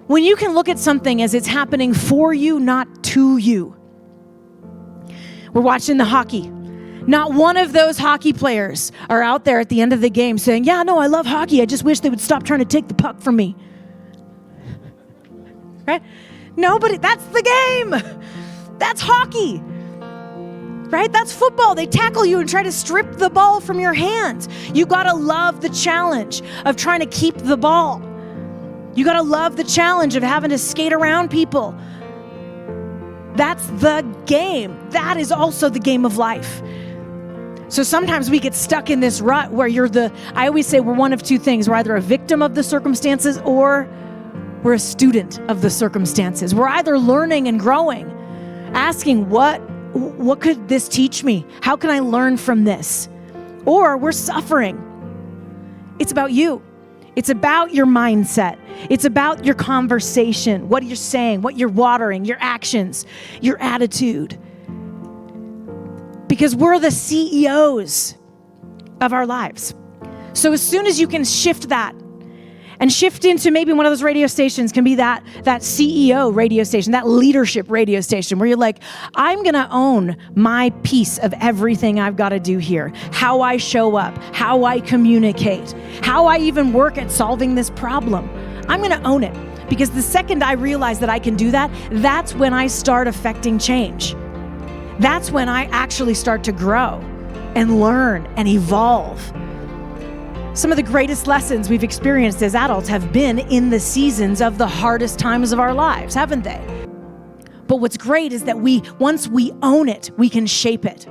When you can look at something as it's happening for you, not to you. We're watching the hockey. Not one of those hockey players are out there at the end of the game saying, yeah, no, I love hockey. I just wish they would stop trying to take the puck from me. Right? Nobody, that's the game. That's hockey. Right? That's football. They tackle you and try to strip the ball from your hands. You got to love the challenge of trying to keep the ball. You got to love the challenge of having to skate around people. That's the game. That is also the game of life. So sometimes we get stuck in this rut where I always say we're one of two things. We're either a victim of the circumstances or we're a student of the circumstances. We're either learning and growing, asking what could this teach me? How can I learn from this? Or we're suffering. It's about you. It's about your mindset. It's about your conversation, what you're saying, what you're watering, your actions, your attitude. Because we're the CEOs of our lives. So as soon as you can shift that and shift into maybe one of those radio stations can be that CEO radio station, that leadership radio station where you're like, I'm going to own my piece of everything I've got to do here. How I show up, how I communicate, how I even work at solving this problem. I'm going to own it because the second I realize that I can do that, that's when I start affecting change. That's when I actually start to grow and learn and evolve. Some of the greatest lessons we've experienced as adults have been in the seasons of the hardest times of our lives, haven't they? But what's great is that once we own it, we can shape it.